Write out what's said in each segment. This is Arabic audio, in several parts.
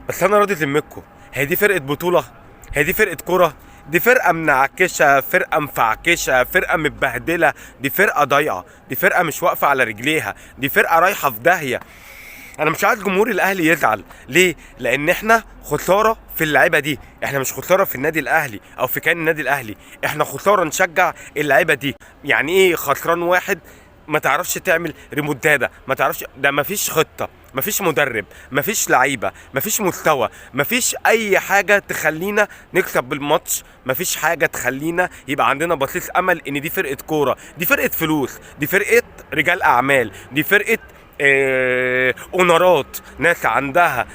بس انا راضي ذمتكم، هي دي فرقه بطوله؟ هي دي فرقه كوره؟ دي فرقه منعكشه، فرقه مفعكشه، فرقه متبهدله، دي فرقه ضايعه، دي فرقه مش واقفه على رجليها، دي فرقه رايحه في داهيه. انا مش عايز جمهور الاهلي يزعل. ليه؟ لان احنا خساره في اللعيبه دي، احنا مش خساره في النادي الاهلي او في كيان النادي الاهلي، احنا خساره نشجع اللعيبه دي. يعني ايه خسران واحد؟ ما تعرفش تعمل ريمونتادا، ما تعرفش، ده ما فيش خطه، ما فيش مدرب، ما فيش لعيبه، ما فيش مستوى، ما فيش اي حاجه تخلينا نكسب بالماتش، ما فيش حاجه تخلينا يبقى عندنا بصيص امل ان دي فرقه كوره، دي فرقه فلوس، دي فرقه رجال اعمال، دي فرقه اونرات، ناس عندها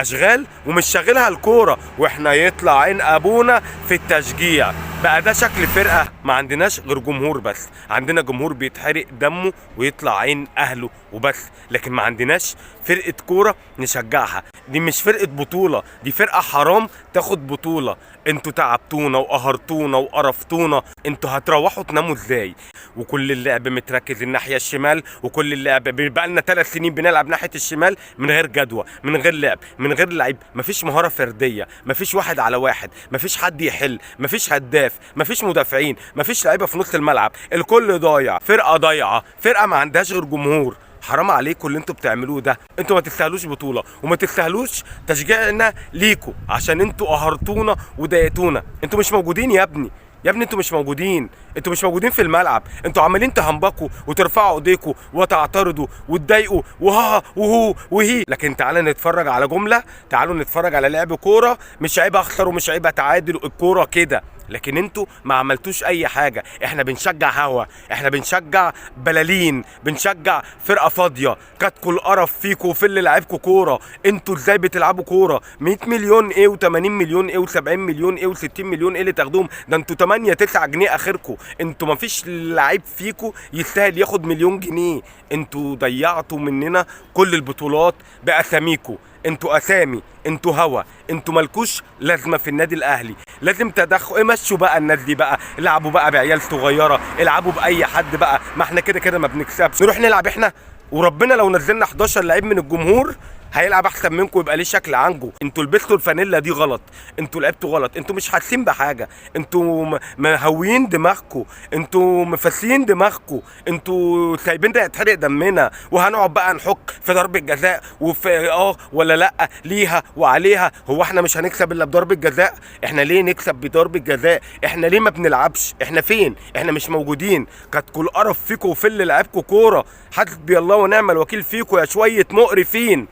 اشغال ومش شاغلها الكوره، واحنا يطلع عين ابونا في التشجيع. بقى ده شكل فرقه؟ ما عندناش غير جمهور بس، عندنا جمهور بيتحرق دمه ويطلع عين اهله وبس، لكن ما عندناش فرقه كوره نشجعها. دي مش فرقه بطوله، دي فرقه حرام تاخد بطوله. انتوا تعبتونا وقهرتونا وقرفتونا، انتوا هتروحوا تناموا ازاي؟ وكل اللعب متركز الناحيه الشمال، وكل اللعب بقى لنا 3 سنين بنلعب ناحيه الشمال من غير جدوى، من غير لعب، من غير لعيب، مفيش مهاره فرديه، مفيش 1 على 1، مفيش حد يحل، مفيش هداف، مفيش مدافعين، مفيش لعيبه في نص الملعب، الكل ضايع، فرقه ضايعه، فرقه ما عندهاش غير جمهور. حرام عليكم اللي انتوا بتعملوه ده، انتوا ما تستاهلوش بطوله وما تستاهلوش تشجيعنا ليكوا، عشان انتوا قهرتونا وضايقتونا. انتوا مش موجودين يا ابني، يا ابني انتوا مش موجودين، انتوا مش موجودين في الملعب، انتوا عمالين تهنبكوا وترفعوا ايديكوا وتعترضوا وتضايقوا وها وهو وهي، لكن تعالى نتفرج على جمله، تعالوا نتفرج على لعب كوره، مش عيب اخسر ومش عيب اتعادل، الكوره كده. لكن انتوا ما عملتوش اي حاجه، احنا بنشجع هوا، احنا بنشجع بلالين، بنشجع فرقه فاضيه، كاتكوا القرف فيكوا وفي اللي لعبكوا كوره. انتوا ازاي بتلعبوا كوره؟ 100 مليون ايه و80 مليون ايه و70 مليون ايه و60 مليون ايه اللي تاخدوهم؟ ده انتوا 8 9 جنيه اخركوا، انتوا ما فيش لعيب فيكوا يستاهل ياخد مليون جنيه. انتوا ضيعتوا مننا كل البطولات باساميكوا، انتوا اسامي، انتوا هوا، انتوا مالكوش لازمه في النادي الاهلي. لازم تدخل، مشوا بقى الناس دي بقى، العبوا بقى بعيال صغيره، العبوا باي حد بقى، ما احنا كده كده ما بنكسبش، نروح نلعب احنا؟ وربنا لو نزلنا 11 لعيب من الجمهور هيلعب احسن منكم، يبقى ليه شكل عنكم. انتوا لبستوا الفانيلا دي غلط، انتوا لعبتوا غلط، انتوا مش حاسين بحاجه، انتوا مهويين دماغكم، انتوا مفسيين دماغكم، انتوا سايبين ده يتحرق دمنا، وهنقعد بقى نحك في ضربه جزاء وفي ولا لا ليها وعليها. هو احنا مش هنكسب الا بضربه جزاء؟ احنا ليه نكسب بضربه جزاء؟ احنا ليه ما بنلعبش؟ احنا فين؟ احنا مش موجودين. كانت كل قرف فيكم وفي اللي لعبكم كوره، حسبي الله ونعم الوكيل فيكم يا شويه مقرفين.